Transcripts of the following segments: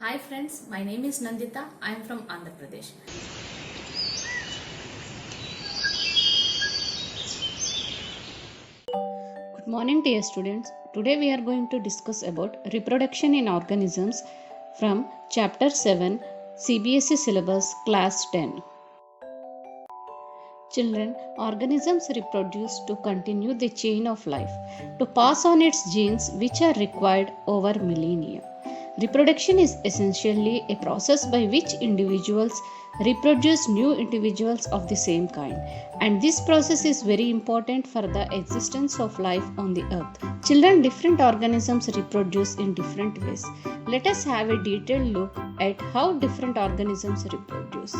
Hi friends, my name is Nandita. I am from Andhra Pradesh. Good morning dear students. Today we are going to discuss about reproduction in organisms from Chapter 7 CBSE syllabus class 10. Children, organisms reproduce to continue the chain of life, to pass on its genes which are required over millennia. Reproduction is essentially a process by which individuals reproduce new individuals of the same kind, and this process is very important for the existence of life on the earth. Children, different organisms reproduce in different ways. Let us have a detailed look at how different organisms reproduce.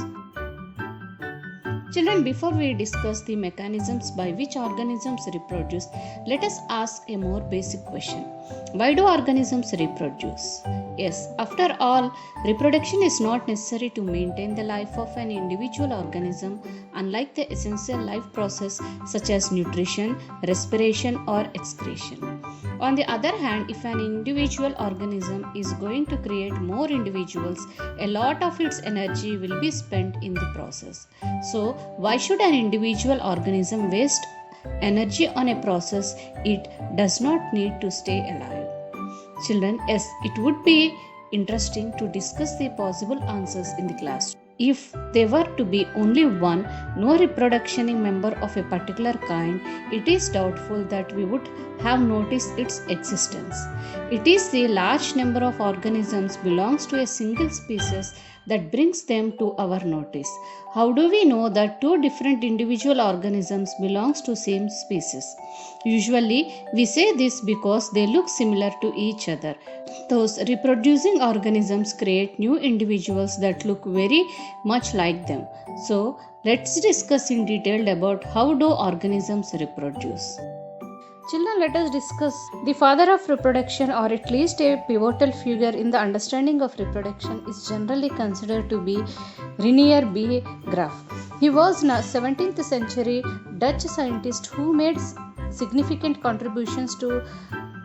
Children, before we discuss the mechanisms by which organisms reproduce, let us ask a more basic question. Why do organisms reproduce? Yes, after all, reproduction is not necessary to maintain the life of an individual organism, unlike the essential life process such as nutrition, respiration, or excretion. On the other hand, if an individual organism is going to create more individuals, a lot of its energy will be spent in the process. So, why should an individual organism waste energy on a process it does not need to stay alive? Children, yes, it would be interesting to discuss the possible answers in the class. If there were to be only one no reproducing member of a particular kind, it is doubtful that we would have noticed its existence. It is the large number of organisms belongs to a single species that brings them to our notice. How do we know that two different individual organisms belongs to same species? Usually we say this because they look similar to each other. Those reproducing organisms create new individuals that look very much like them. So let's discuss in detail about how do organisms reproduce. Children, let us discuss the father of reproduction, or at least a pivotal figure in the understanding of reproduction, is generally considered to be Reinier B. Graaf. He was a 17th century Dutch scientist who made significant contributions to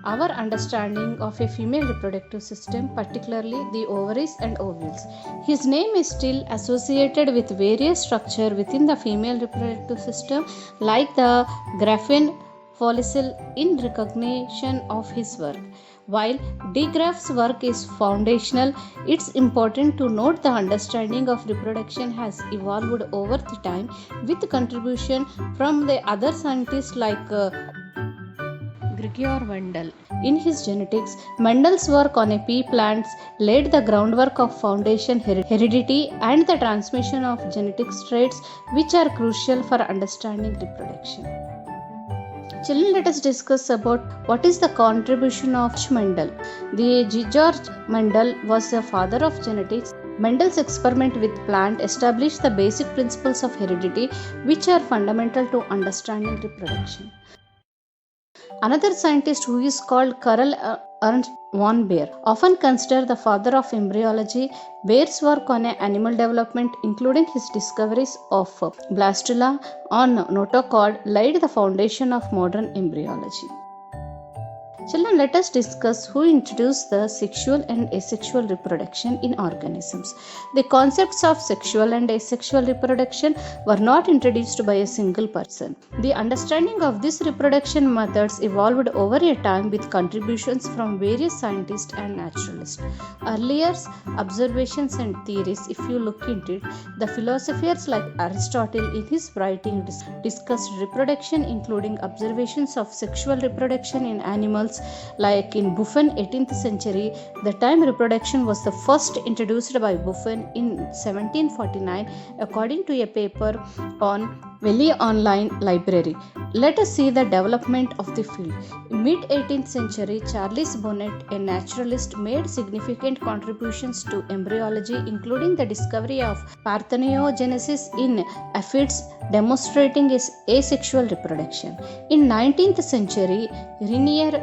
our understanding of a female reproductive system, particularly the ovaries and ovules. His name is still associated with various structures within the female reproductive system, like the Graphene follicle, in recognition of his work. While de Graaf's work is foundational, it's important to note the understanding of reproduction has evolved over the time with contribution from the other scientists like Gregor Mendel. In his genetics, Mendel's work on pea plants laid the groundwork of foundation heredity and the transmission of genetic traits which are crucial for understanding reproduction. Children, let us discuss about what is the contribution of Mendel. The George Mendel was the father of genetics. Mendel's experiment with plant established the basic principles of heredity which are fundamental to understanding reproduction. Another scientist who is called Karl Ernst von Baer, often considered the father of embryology. Baer's work on animal development, including his discoveries of blastula on notochord, laid the foundation of modern embryology. Children, let us discuss who introduced the sexual and asexual reproduction in organisms. The concepts of sexual and asexual reproduction were not introduced by a single person. The understanding of these reproduction methods evolved over a time with contributions from various scientists and naturalists. Earlier observations and theories, if you look into it, the philosophers like Aristotle in his writing discussed reproduction, including observations of sexual reproduction in animals like in Buffon 18th century. The time reproduction was the first introduced by Buffon in 1749 according to a paper on Valley Online Library. Let us see the development of the field. In mid 18th century, Charles Bonnet, a naturalist, made significant contributions to embryology, including the discovery of parthenogenesis in aphids, demonstrating asexual reproduction. In 19th century, Reinier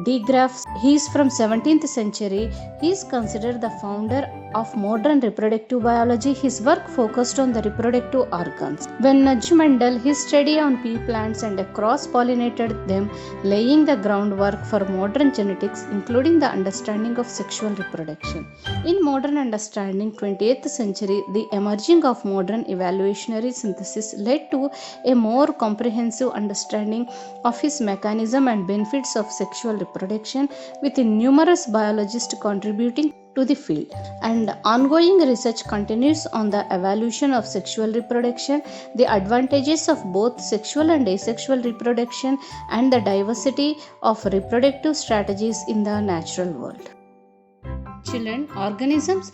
De Graaf, he is from 17th century. He is considered the founder of modern reproductive biology. His work focused on the reproductive organs. When Mendel, his study on pea plants and cross-pollinated them, laying the groundwork for modern genetics, including the understanding of sexual reproduction. In modern understanding, 20th century, the emerging of modern evolutionary synthesis led to a more comprehensive understanding of his mechanism and benefits of sexual reproduction, with numerous biologists contributing to the field. And ongoing research continues on the evolution of sexual reproduction, the advantages of both sexual and asexual reproduction, and the diversity of reproductive strategies in the natural world. Children, organisms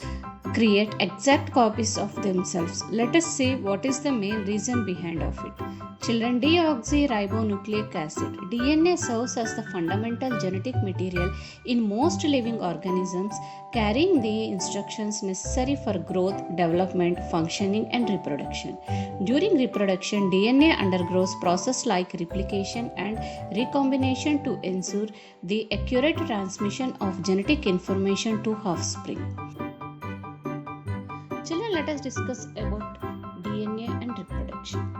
create exact copies of themselves. Let us see what is the main reason behind of it. Children, deoxyribonucleic acid. DNA serves as the fundamental genetic material in most living organisms, carrying the instructions necessary for growth, development, functioning, and reproduction. During reproduction, DNA undergoes processes like replication and recombination to ensure the accurate transmission of genetic information to offspring. Children, let us discuss about DNA and reproduction.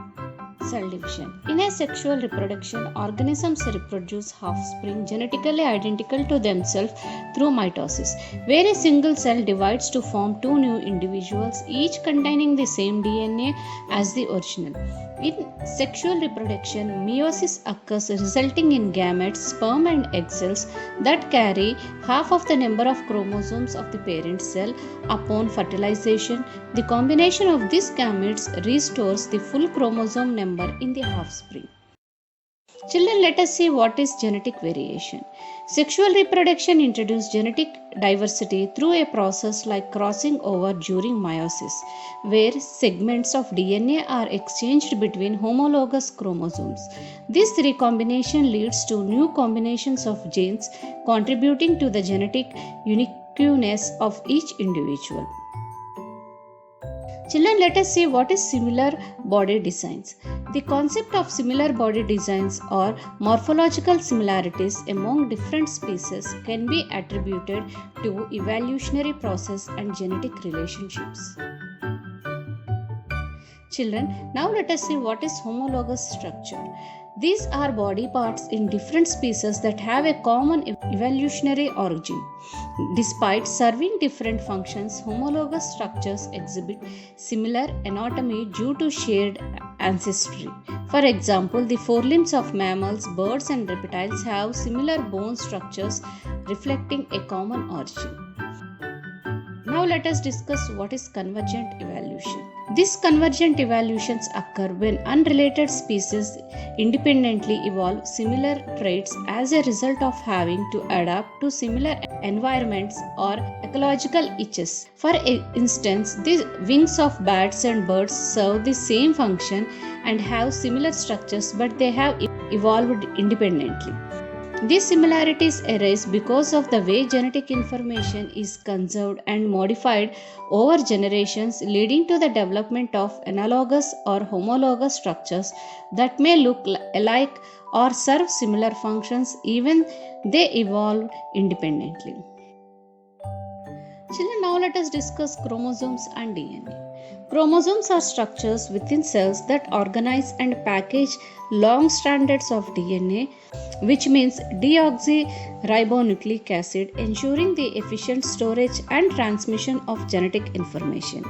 Cell division. In asexual reproduction, organisms reproduce offspring genetically identical to themselves through mitosis, where a single cell divides to form two new individuals, each containing the same DNA as the original. In sexual reproduction, meiosis occurs, resulting in gametes, sperm and egg cells that carry half of the number of chromosomes of the parent cell. Upon fertilization, the combination of these gametes restores the full chromosome number in the offspring. Children, let us see what is genetic variation. Sexual reproduction introduces genetic diversity through a process like crossing over during meiosis, where segments of DNA are exchanged between homologous chromosomes. This recombination leads to new combinations of genes, contributing to the genetic uniqueness of each individual. Children, let us see what is similar body designs. The concept of similar body designs or morphological similarities among different species can be attributed to evolutionary process and genetic relationships. Children, now let us see what is homologous structure. These are body parts in different species that have a common evolutionary origin. Despite serving different functions, homologous structures exhibit similar anatomy due to shared ancestry. For example, the forelimbs of mammals, birds, and reptiles have similar bone structures reflecting a common origin. Now let us discuss what is convergent evolution. These convergent evolutions occur when unrelated species independently evolve similar traits as a result of having to adapt to similar environments or ecological niches. For instance, the wings of bats and birds serve the same function and have similar structures, but they have evolved independently. These similarities arise because of the way genetic information is conserved and modified over generations, leading to the development of analogous or homologous structures that may look alike or serve similar functions even they evolved independently. Children, now let us discuss chromosomes and DNA. Chromosomes are structures within cells that organize and package long strands of DNA, which means deoxyribonucleic acid, ensuring the efficient storage and transmission of genetic information.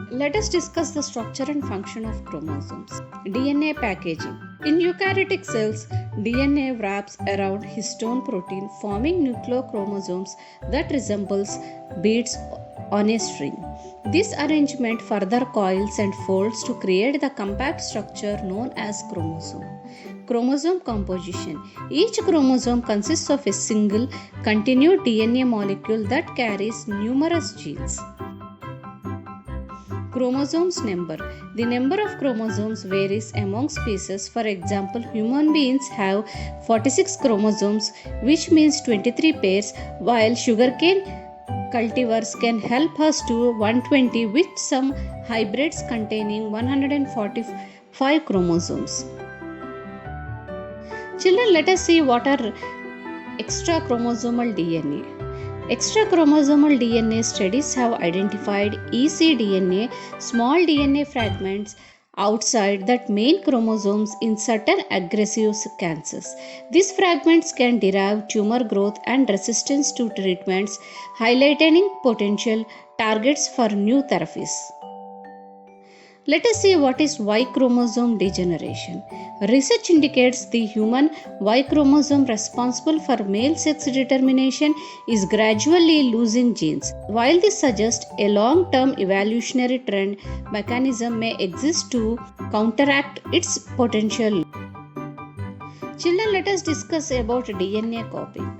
Let us discuss the structure and function of chromosomes. DNA packaging. In eukaryotic cells, DNA wraps around histone protein, forming nucleochromosomes that resembles beads on a string. This arrangement further coils and folds to create the compact structure known as chromosome. Chromosome composition. Each chromosome consists of a single continued DNA molecule that carries numerous genes. Chromosomes number. The number of chromosomes varies among species. For example, human beings have 46 chromosomes, which means 23 pairs, while sugarcane cultivars can help us to 120, with some hybrids containing 145 chromosomes. Children, let us see what are extrachromosomal DNA. Extrachromosomal DNA studies have identified ecDNA, small DNA fragments outside that main chromosomes in certain aggressive cancers. These fragments can derive tumor growth and resistance to treatments, highlighting potential targets for new therapies. Let us see what is Y chromosome degeneration. Research indicates the human Y chromosome responsible for male sex determination is gradually losing genes. While this suggests a long-term evolutionary trend, mechanism may exist to counteract its potential. Children, let us discuss about DNA copying.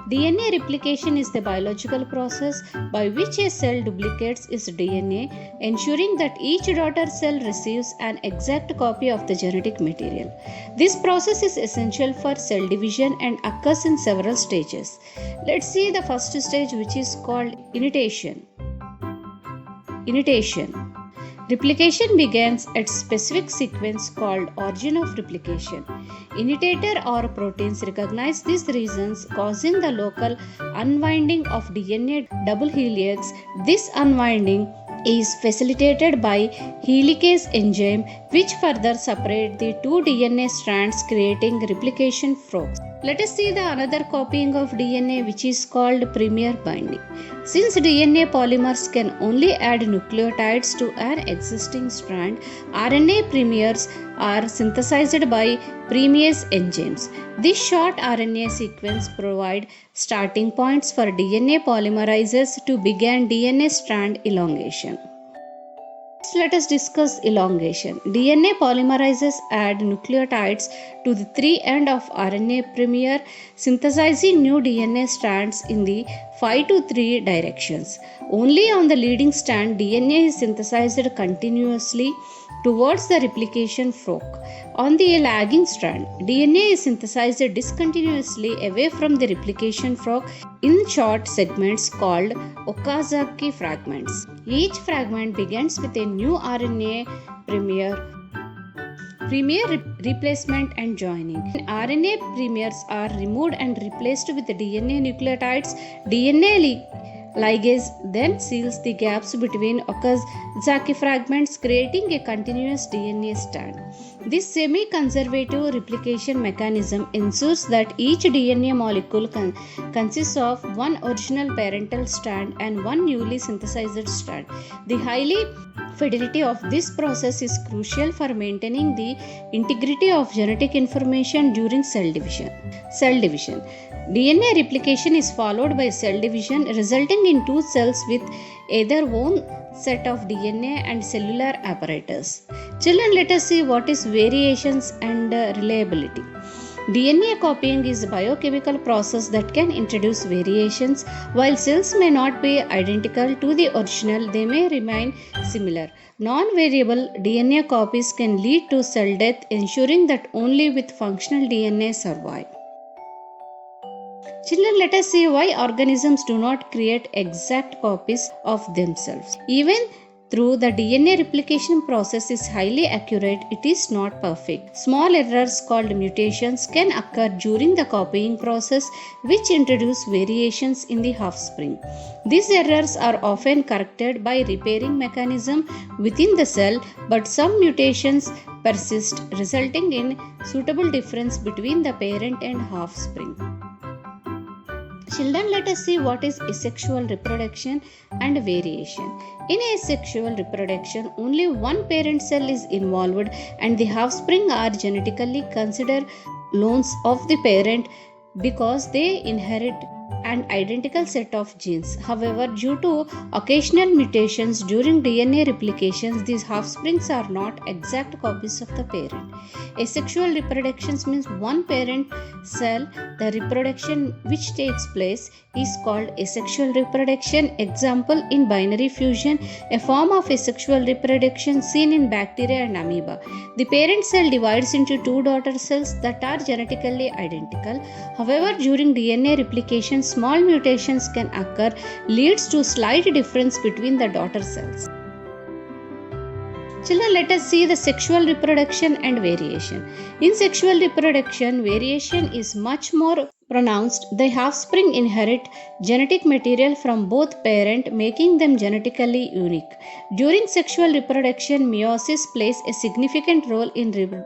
DNA replication is the biological process by which a cell duplicates its DNA, ensuring that each daughter cell receives an exact copy of the genetic material. This process is essential for cell division and occurs in several stages. Let's see the first stage, which is called initiation. Replication begins at specific sequence called origin of replication. Initiator or proteins recognize these regions, causing the local unwinding of DNA double helix. This unwinding is facilitated by helicase enzyme, which further separate the two DNA strands, creating replication forks. Let us see the another copying of DNA, which is called premier binding. Since DNA polymers can only add nucleotides to an existing strand, RNA primers are synthesized by primase enzymes. This short RNA sequence provide starting points for DNA polymerases to begin DNA strand elongation. Let us discuss elongation. DNA polymerases add nucleotides to the 3 end of RNA primer, synthesizing new DNA strands in the 5 to 3 directions. Only on the leading strand, DNA is synthesized continuously towards the replication fork. On the lagging strand, DNA is synthesized discontinuously away from the replication fork in short segments called Okazaki fragments. Each fragment begins with a new RNA primer replacement and joining. When RNA primers are removed and replaced with DNA nucleotides, DNA ligase then seals the gaps between Okazaki fragments, creating a continuous DNA strand. This semi-conservative replication mechanism ensures that each DNA molecule consists of one original parental strand and one newly synthesized strand. The high fidelity of this process is crucial for maintaining the integrity of genetic information during cell division. DNA replication is followed by cell division, resulting in two cells with either one set of DNA and cellular apparatus. Children, let us see what is variations and reliability. DNA copying is a biochemical process that can introduce variations. While cells may not be identical to the original, they may remain similar. Non-variable DNA copies can lead to cell death, ensuring that only with functional DNA survive. Children, let us see why organisms do not create exact copies of themselves. Even though the DNA replication process is highly accurate, it is not perfect. Small errors called mutations can occur during the copying process, which introduce variations in the offspring. These errors are often corrected by repairing mechanism within the cell, but some mutations persist, resulting in suitable difference between the parent and offspring. Children, let us see what is asexual reproduction and variation. In asexual reproduction, only one parent cell is involved and the offspring are genetically considered clones of the parent because they inherit an identical set of genes. However, due to occasional mutations during DNA replications, these offsprings are not exact copies of the parent. Asexual reproduction means one parent cell. The reproduction which takes place is called asexual reproduction. Example, in binary fusion, a form of asexual reproduction seen in bacteria and amoeba. The parent cell divides into two daughter cells that are genetically identical. However, during DNA replication, small mutations can occur, leads to slight difference between the daughter cells. Children, let us see the sexual reproduction and variation. In sexual reproduction, variation is much more pronounced. The offspring inherit genetic material from both parents, making them genetically unique. During sexual reproduction, meiosis plays a significant role in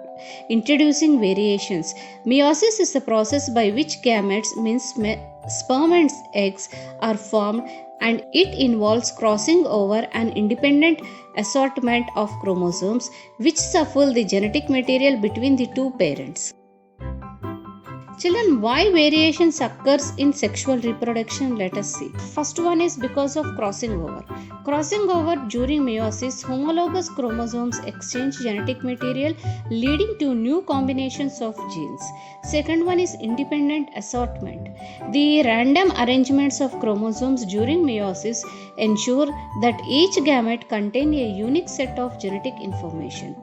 introducing variations. Meiosis is the process by which gametes, means sperm and eggs, are formed, and it involves crossing over an independent assortment of chromosomes which shuffle the genetic material between the two parents. Children, why variations occurs in sexual reproduction? Let us see. First one is because of crossing over. Crossing over during meiosis, homologous chromosomes exchange genetic material leading to new combinations of genes. Second one is independent assortment. The random arrangements of chromosomes during meiosis ensure that each gamete contains a unique set of genetic information.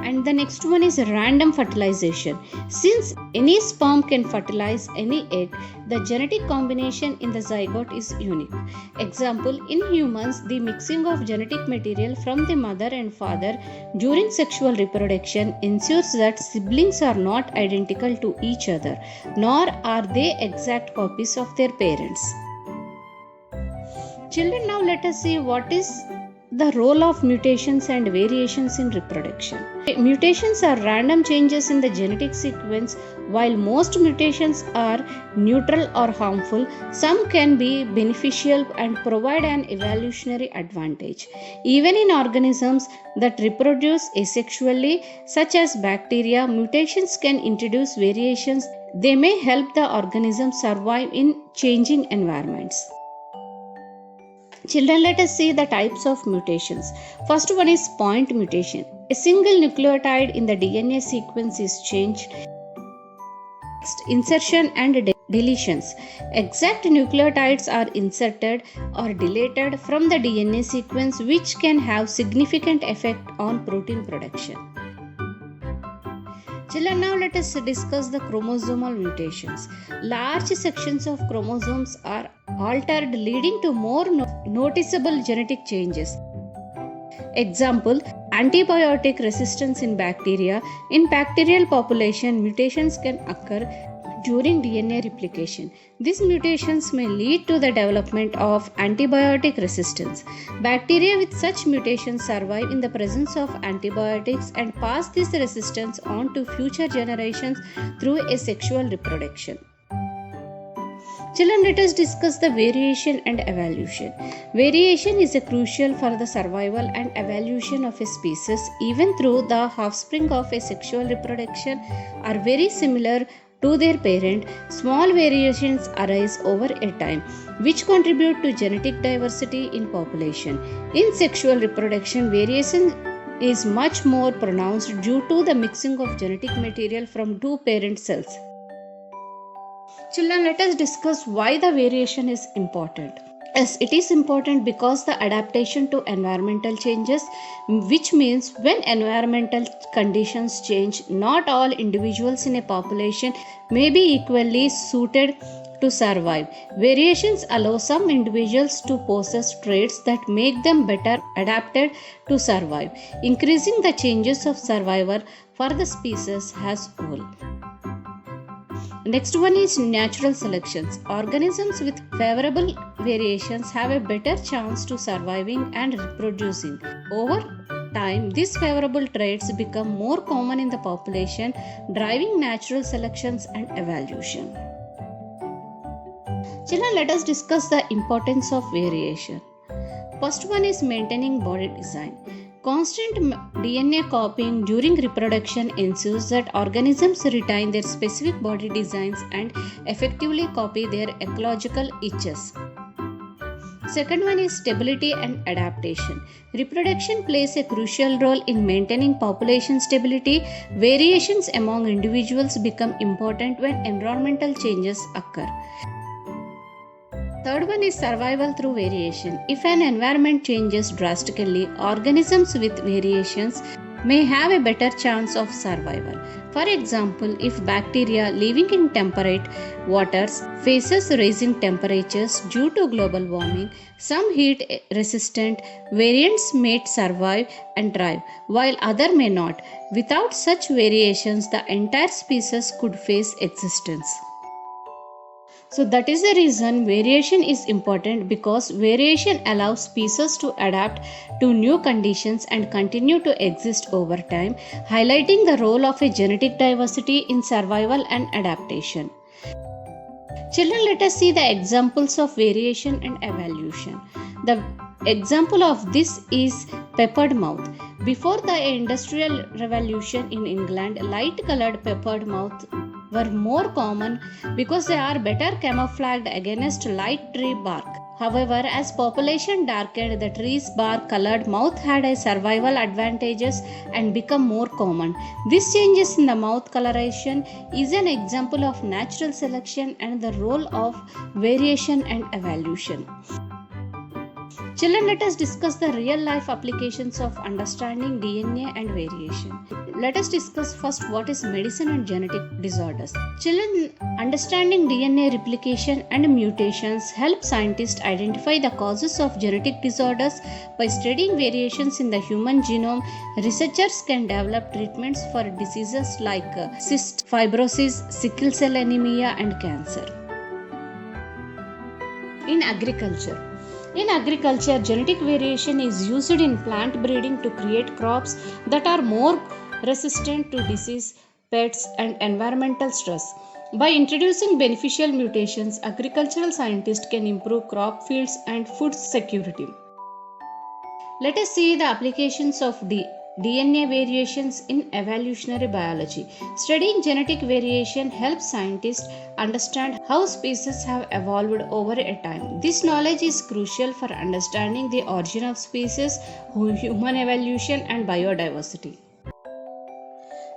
And the next one is random fertilization. Since any sperm can fertilize any egg, the genetic combination in the zygote is unique. Example, in humans, the mixing of genetic material from the mother and father during sexual reproduction ensures that siblings are not identical to each other, nor are they exact copies of their parents. Children, now let us see what is the role of mutations and variations in reproduction. Mutations are random changes in the genetic sequence. While most mutations are neutral or harmful, some can be beneficial and provide an evolutionary advantage. Even in organisms that reproduce asexually, such as bacteria, mutations can introduce variations. They may help the organism survive in changing environments. Children, let us see the types of mutations. First one is point mutation. A single nucleotide in the DNA sequence is changed. Next, insertion and deletions. Exact nucleotides are inserted or deleted from the DNA sequence, which can have significant effect on protein production. Children, now let us discuss the chromosomal mutations. Large sections of chromosomes are altered, leading to more noticeable genetic changes. Example, antibiotic resistance in bacteria. In bacterial population, mutations can occur during DNA replication. These mutations may lead to the development of antibiotic resistance. Bacteria with such mutations survive in the presence of antibiotics and pass this resistance on to future generations through asexual reproduction. Children, let us discuss the variation and evolution. Variation is crucial for the survival and evolution of a species. Even though the offspring of asexual reproduction are very similar to their parent, small variations arise over a time, which contribute to genetic diversity in population. In sexual reproduction, variation is much more pronounced due to the mixing of genetic material from two parent cells. Children, let us discuss why the variation is important. Yes, it is important because the adaptation to environmental changes, which means when environmental conditions change, not all individuals in a population may be equally suited to survive. Variations allow some individuals to possess traits that make them better adapted to survive, increasing the chances of survival for the species as a whole. Next one is natural selections. Organisms with favorable variations have a better chance to surviving and reproducing. Over time, these favorable traits become more common in the population, driving natural selections and evolution. Children, let us discuss the importance of variation. First one is maintaining body design. Constant DNA copying during reproduction ensures that organisms retain their specific body designs and effectively copy their ecological itches. Second one is stability and adaptation. Reproduction plays a crucial role in maintaining population stability. Variations among individuals become important when environmental changes occur. Third one is survival through variation. If an environment changes drastically, organisms with variations may have a better chance of survival. For example, if bacteria living in temperate waters faces rising temperatures due to global warming, some heat resistant variants may survive and thrive, while others may not. Without such variations, the entire species could face existence. So that is the reason variation is important, because variation allows species to adapt to new conditions and continue to exist over time, highlighting the role of a genetic diversity in survival and adaptation. Children, let us see the examples of variation and evolution. The example of this is peppered mouth. Before the Industrial Revolution in England, light colored peppered mouth were more common because they are better camouflaged against light tree bark. However, as population darkened, the tree's bark colored mouth had a survival advantages and become more common. This changes in the mouth coloration is an example of natural selection and the role of variation and evolution. Children, let us discuss the real life applications of understanding DNA and variation. Let us discuss first what is medicine and genetic disorders. Children, understanding DNA replication and mutations help scientists identify the causes of genetic disorders. By studying variations in the human genome, researchers can develop treatments for diseases like cyst fibrosis, sickle cell anemia, and cancer. In agriculture, genetic variation is used in plant breeding to create crops that are more resistant to disease, pests, and environmental stress. By introducing beneficial mutations, agricultural scientists can improve crop yields and food security. Let us see the applications of DNA variations in evolutionary biology. Studying genetic variation helps scientists understand how species have evolved over a time. This knowledge is crucial for understanding the origin of species, human evolution, and biodiversity.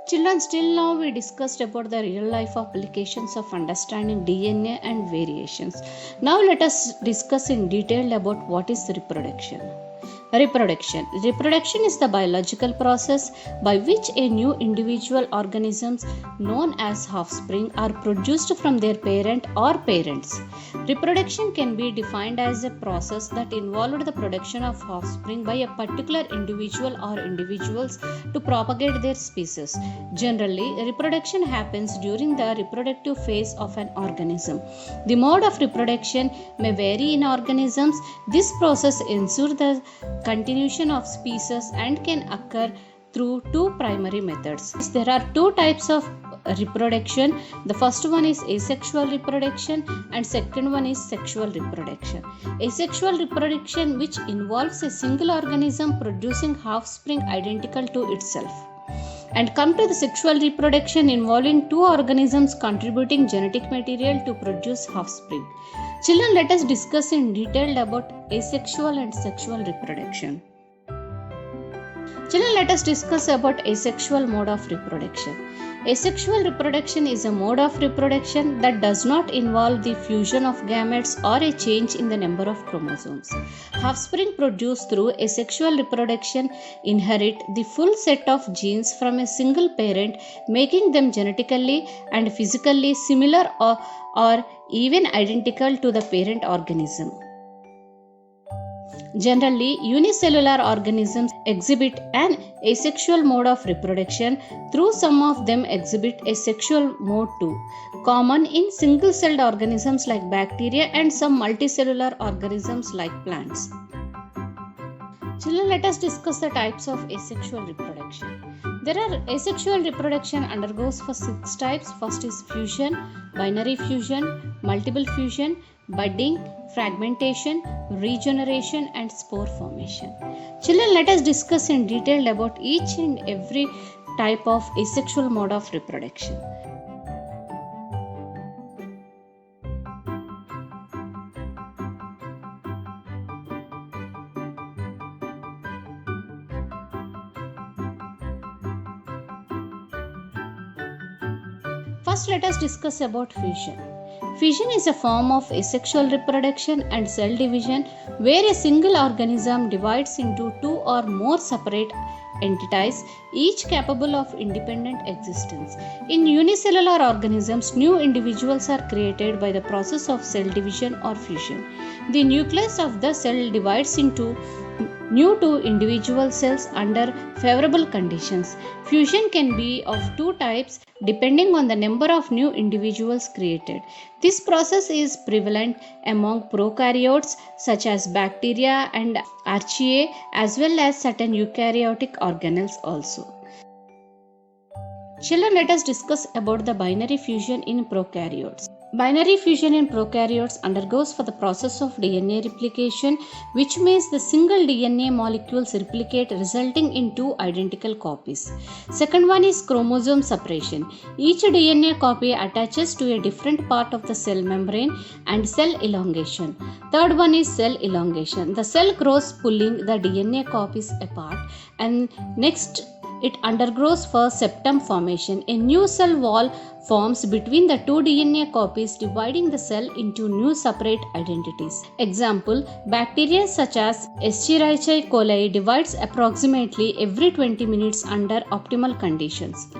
Children, still now we discussed about the real life applications of understanding DNA and variations. Now let us discuss in detail about what is reproduction. Reproduction is the biological process by which a new individual organisms known as offspring are produced from their parent or parents. Reproduction can be defined as a process that involved the production of offspring by a particular individual or individuals to propagate their species. Generally, reproduction happens during the reproductive phase of an organism. The mode of reproduction may vary in organisms. This process ensures the continuation of species and can occur through two primary methods. There are two types of reproduction. The first one is asexual reproduction and second one is sexual reproduction. Asexual reproduction, which involves a single organism producing offspring identical to itself. And come to the sexual reproduction involving two organisms contributing genetic material to produce offspring. Children, let us discuss in detail about asexual and sexual reproduction. Children, let us discuss about asexual mode of reproduction. Asexual reproduction is a mode of reproduction that does not involve the fusion of gametes or a change in the number of chromosomes. Offspring produced through asexual reproduction inherit the full set of genes from a single parent, making them genetically and physically similar or even identical to the parent organism. Generally, unicellular organisms exhibit an asexual mode of reproduction, though some of them exhibit a sexual mode too, common in single-celled organisms like bacteria and some multicellular organisms like plants. Children, let us discuss the types of asexual reproduction. There are asexual reproduction undergoes for 6 types. First is fusion, binary fusion, multiple fusion, budding, fragmentation, regeneration, and spore formation. Children, let us discuss in detail about each and every type of asexual mode of reproduction. First, let us discuss about fusion. Fission is a form of asexual reproduction and cell division where a single organism divides into two or more separate entities, each capable of independent existence. In unicellular organisms, new individuals are created by the process of cell division or fusion. The nucleus of the cell divides into new two individual cells under favorable conditions. Fusion can be of two types depending on the number of new individuals created. This process is prevalent among prokaryotes such as bacteria and archaea, as well as certain eukaryotic organelles also. Children, let us discuss about the binary fusion in prokaryotes. Binary fusion in prokaryotes undergoes for the process of DNA replication, which means the single DNA molecules replicate, resulting in two identical copies. Second one is chromosome separation. Each DNA copy attaches to a different part of the cell membrane and cell elongation. Third one is cell elongation. The cell grows pulling the DNA copies apart, and next it undergoes for septum formation. A new cell wall forms between the two DNA copies, dividing the cell into new separate identities. Example, bacteria such as Escherichia coli divides approximately every 20 minutes under optimal conditions.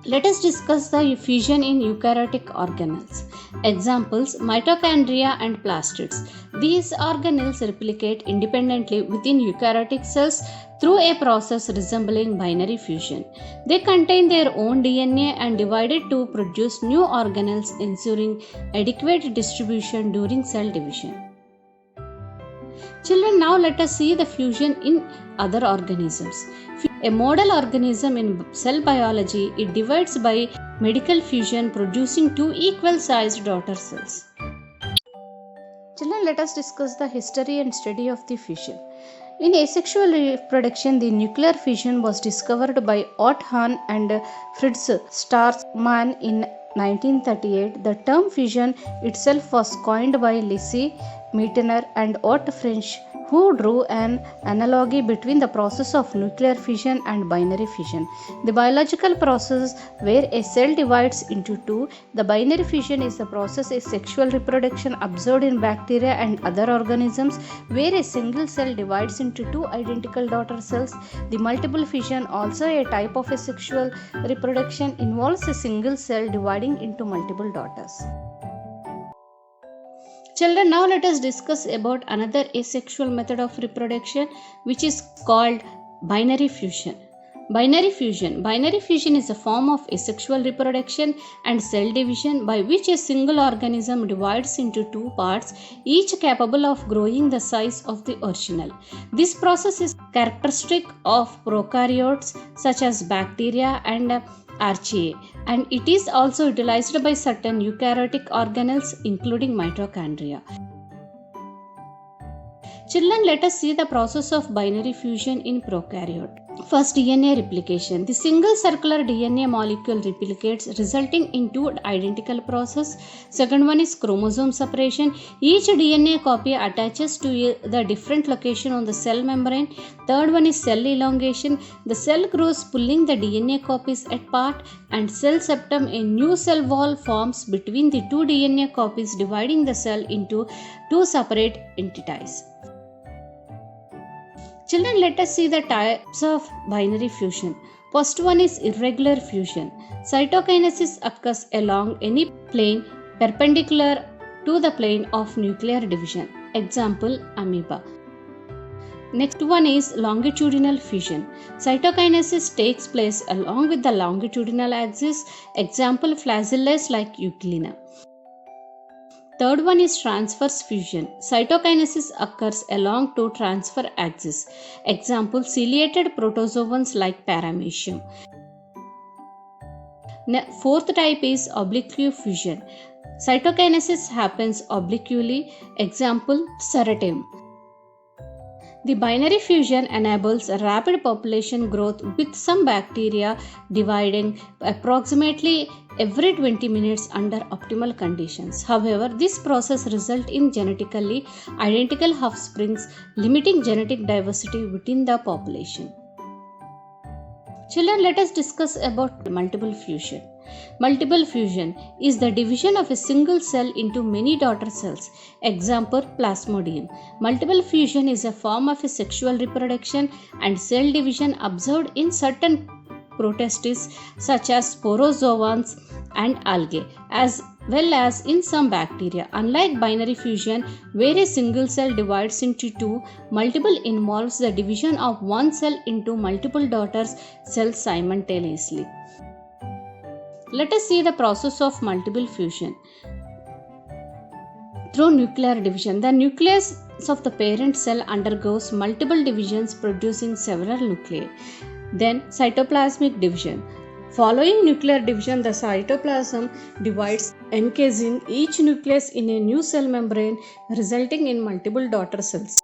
Let us discuss the fusion in eukaryotic organelles. Examples, mitochondria and plastids. These organelles replicate independently within eukaryotic cells through a process resembling binary fusion. They contain their own DNA and divided to produce new organelles, ensuring adequate distribution during cell division. Children, now let us see the fusion in other organisms. A model organism in cell biology, it divides by medical fusion, producing two equal sized daughter cells. Children, let us discuss the history and study of the fusion. In asexual reproduction, the nuclear fission was discovered by Ott Hahn and Fritz Strassmann in 1938. The term fusion itself was coined by Lise Meitner and Otto French, who drew an analogy between the process of nuclear fission and binary fission. The biological process where a cell divides into two. The binary fission is the process of sexual reproduction observed in bacteria and other organisms where a single cell divides into two identical daughter cells. The multiple fission, also a type of asexual reproduction, involves a single cell dividing into multiple daughters. Children, now let us discuss about another asexual method of reproduction, which is called binary fusion. Binary fusion is a form of asexual reproduction and cell division by which a single organism divides into two parts, each capable of growing the size of the original. This process is characteristic of prokaryotes such as bacteria and archaea, and it is also utilized by certain eukaryotic organelles including mitochondria. Children, let us see the process of binary fusion in prokaryote. First, DNA replication. The single circular DNA molecule replicates, resulting in two identical process. Second one is chromosome separation. Each DNA copy attaches to the different location on the cell membrane. Third one is cell elongation. The cell grows pulling the DNA copies apart, and cell septum, a new cell wall forms between the two DNA copies, dividing the cell into two separate entities. Children, let us see the types of binary fusion. First one is irregular fusion. Cytokinesis occurs along any plane perpendicular to the plane of nuclear division. Example, amoeba. Next one is longitudinal fusion. Cytokinesis takes place along with the longitudinal axis. Example, flagellates like Euglena. Third one is transverse fusion. Cytokinesis occurs along two transfer axes. Example, ciliated protozoans like Paramecium. Fourth type is oblique fusion. Cytokinesis happens obliquely. Example, Ceratum. The binary fusion enables rapid population growth with some bacteria dividing approximately every 20 minutes under optimal conditions. However, this process results in genetically identical offsprings, limiting genetic diversity within the population. Children, let us discuss about multiple fusion. Multiple fusion is the division of a single cell into many daughter cells. Example, plasmodium. Multiple fusion is a form of a sexual reproduction and cell division observed in certain protists such as sporozoans and algae, as well as in some bacteria. Unlike binary fusion, where a single cell divides into two, multiple involves the division of one cell into multiple daughter cells simultaneously. Let us see the process of multiple fusion. Through nuclear division, the nucleus of the parent cell undergoes multiple divisions producing several nuclei. Then cytoplasmic division. Following nuclear division, the cytoplasm divides, encasing each nucleus in a new cell membrane, resulting in multiple daughter cells.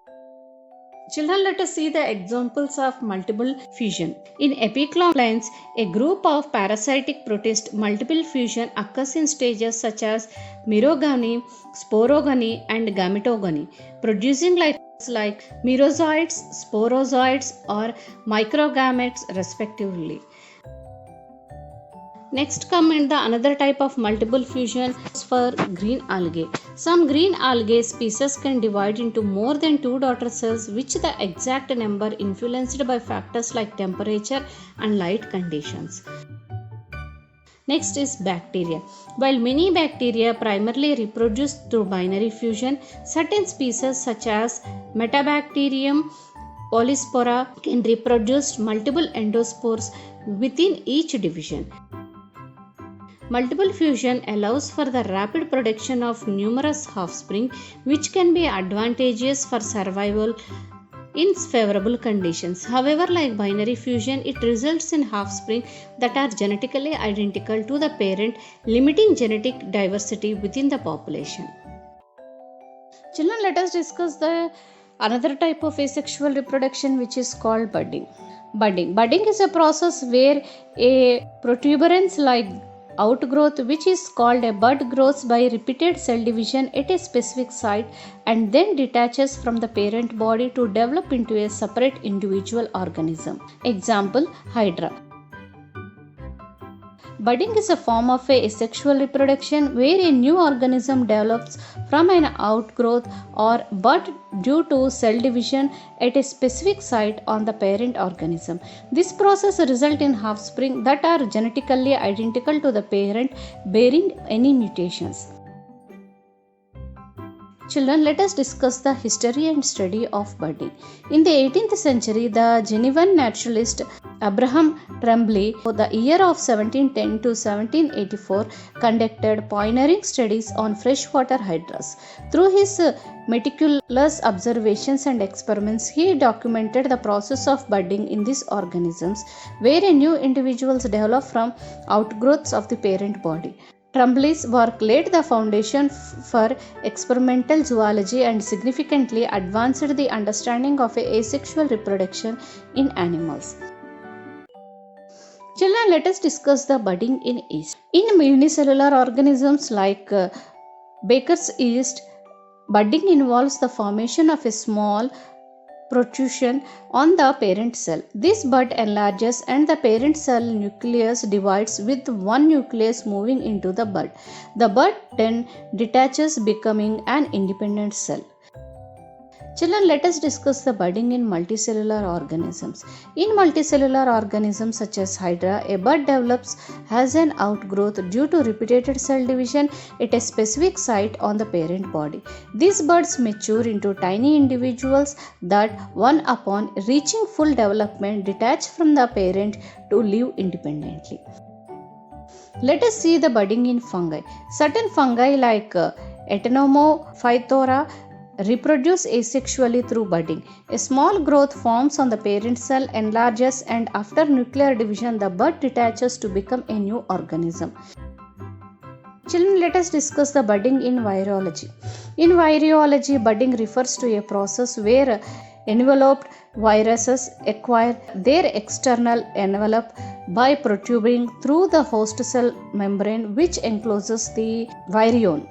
Children, let us see the examples of multiple fusion. In epichlom plants, a group of parasitic protists, multiple fusion occurs in stages such as merogamy, sporogamy, and gametogamy, producing like merozoites, sporozoites, or microgametes respectively. Next come in the another type of multiple fusion for green algae. Some green algae species can divide into more than two daughter cells, which the exact number influenced by factors like temperature and light conditions. Next is bacteria. While many bacteria primarily reproduce through binary fusion, certain species such as Metabacterium polyspora can reproduce multiple endospores within each division. Multiple fusion allows for the rapid production of numerous offspring, which can be advantageous for survival in favorable conditions. However, like binary fusion, it results in offspring that are genetically identical to the parent, limiting genetic diversity within the population. Children, let us discuss the another type of asexual reproduction, which is called budding. Budding is a process where a protuberance like outgrowth, which is called a bud, grows by repeated cell division at a specific site and then detaches from the parent body to develop into a separate individual organism. Example, Hydra. Budding is a form of asexual reproduction where a new organism develops from an outgrowth or bud due to cell division at a specific site on the parent organism. This process results in offspring that are genetically identical to the parent, bearing any mutations. Children, let us discuss the history and study of budding. In the 18th century, the Genevan naturalist Abraham Tremblay, for the year of 1710 to 1784, conducted pioneering studies on freshwater hydras. Through his meticulous observations and experiments, he documented the process of budding in these organisms, where new individuals develop from outgrowths of the parent body. Tremblay's work laid the foundation for experimental zoology and significantly advanced the understanding of asexual reproduction in animals. Children, let us discuss the budding in yeast. In unicellular organisms like baker's yeast, budding involves the formation of a small protrusion on the parent cell. This bud enlarges and the parent cell nucleus divides, with one nucleus moving into the bud. The bud then detaches, becoming an independent cell. Children, let us discuss the budding in multicellular organisms. In multicellular organisms such as Hydra, a bud develops as an outgrowth due to repeated cell division at a specific site on the parent body. These buds mature into tiny individuals that, one upon reaching full development, detach from the parent to live independently. Let us see the budding in fungi. Certain fungi like Actinomyphora reproduce asexually through budding. A small growth forms on the parent cell, enlarges, and after nuclear division, the bud detaches to become a new organism. Children, let us discuss the budding in virology. In virology, budding refers to a process where enveloped viruses acquire their external envelope by protruding through the host cell membrane, which encloses the virion.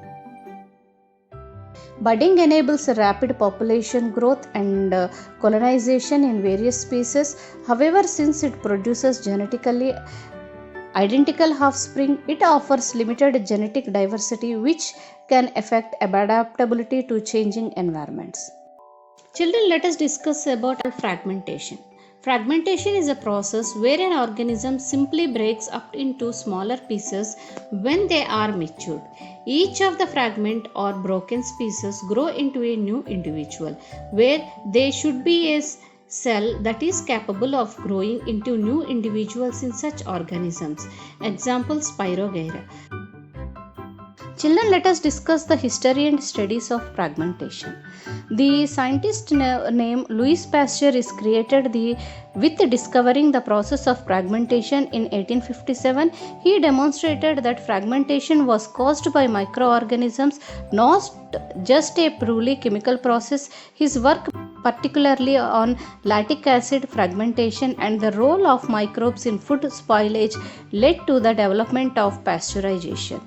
Budding enables rapid population growth and colonization in various species. However, since it produces genetically identical offspring, it offers limited genetic diversity which can affect adaptability to changing environments. Children, let us discuss about fragmentation. Fragmentation is a process where an organism simply breaks up into smaller pieces when they are matured. Each of the fragment or broken pieces grow into a new individual, where they should be a cell that is capable of growing into new individuals in such organisms. Example, Spirogyra. Children, let us discuss the history and studies of fragmentation. The scientist named Louis Pasteur is credited with discovering the process of fragmentation in 1857. He demonstrated that fragmentation was caused by microorganisms, not just a purely chemical process. His work, particularly on lactic acid fragmentation and the role of microbes in food spoilage, led to the development of pasteurization.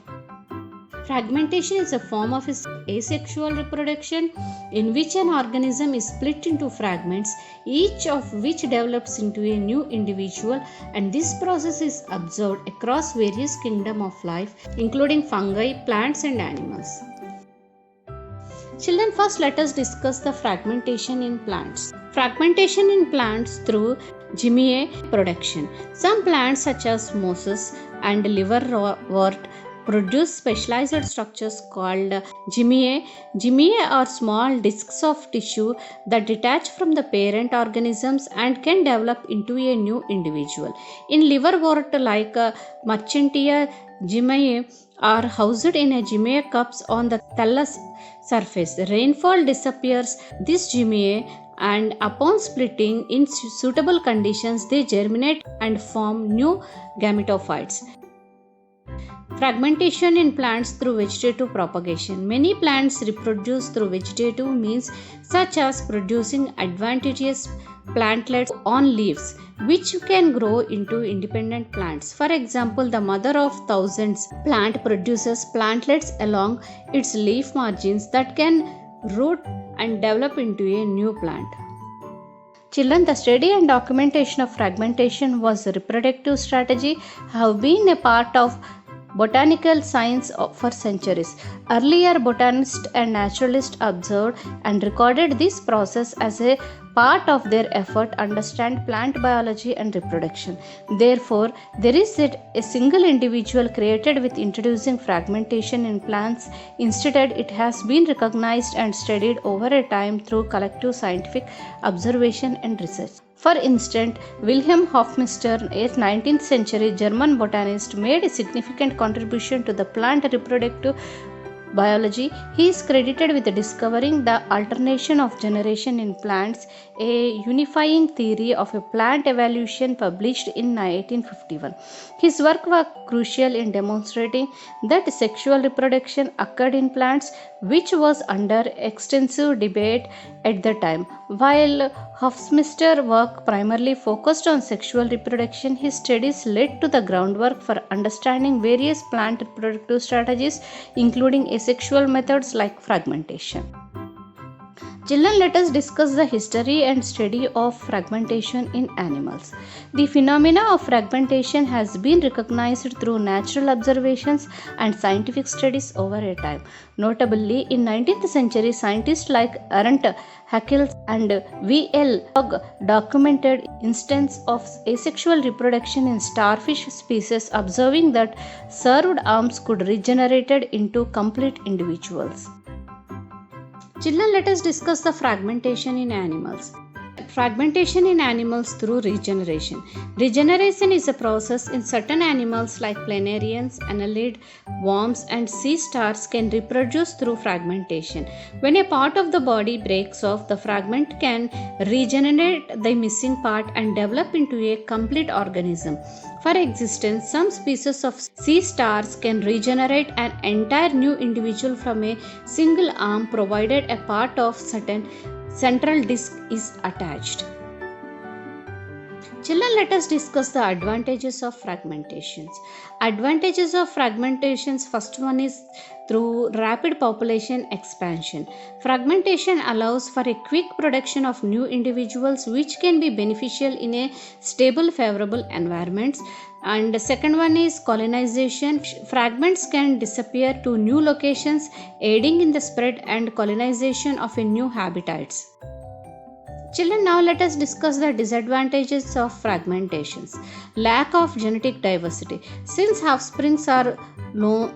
Fragmentation is a form of asexual reproduction in which an organism is split into fragments, each of which develops into a new individual, and this process is observed across various kingdoms of life, including fungi, plants, and animals. Children, first let us discuss the fragmentation in plants. Fragmentation in plants through reproduction. Some plants such as mosses and liverwort produce specialized structures called gymae. Gymae are small discs of tissue that detach from the parent organisms and can develop into a new individual. In liverwort like Marchantia, gymae are housed in a gymae cups on the thallus surface. Rainfall disappears this gymae, and upon splitting in suitable conditions they germinate and form new gametophytes. Fragmentation in plants through vegetative propagation. Many plants reproduce through vegetative means such as producing advantageous plantlets on leaves, which can grow into independent plants. For example, the mother of thousands plant produces plantlets along its leaf margins that can root and develop into a new plant. Children, the study and documentation of fragmentation was a reproductive strategy have been a part of botanical science for centuries. Earlier botanists and naturalists observed and recorded this process as a part of their effort to understand plant biology and reproduction. Therefore, there is a single individual created with introducing fragmentation in plants. Instead, it has been recognized and studied over a time through collective scientific observation and research. For instance, Wilhelm Hofmeister, a 19th century German botanist, made a significant contribution to the plant reproductive biology. He is credited with discovering the alternation of generation in plants, a unifying theory of a plant evolution published in 1851. His work was crucial in demonstrating that sexual reproduction occurred in plants, which was under extensive debate at the time. While Hofmeister's work primarily focused on sexual reproduction, his studies led to the groundwork for understanding various plant reproductive strategies, including asexual methods like fragmentation. Children, let us discuss the history and study of fragmentation in animals. The phenomena of fragmentation has been recognized through natural observations and scientific studies over a time. Notably, in 19th century, scientists like Arndt Haeckel and V.L. Log documented instances of asexual reproduction in starfish species, observing that served arms could regenerate into complete individuals. Children, let us discuss the fragmentation in animals. Fragmentation in animals through regeneration. Regeneration is a process in certain animals like planarians, annelid, worms, and sea stars can reproduce through fragmentation. When a part of the body breaks off, the fragment can regenerate the missing part and develop into a complete organism. For existence, some species of sea stars can regenerate an entire new individual from a single arm provided a part of certain central disc is attached. Children, let us discuss the advantages of fragmentations. Advantages of fragmentations, first one is through rapid population expansion. Fragmentation allows for a quick production of new individuals which can be beneficial in a stable, favorable environments. And the second one is colonization. Fragments can disappear to new locations, aiding in the spread and colonization of a new habitats. Children, now let us discuss the disadvantages of fragmentations. Lack of genetic diversity. Since offsprings are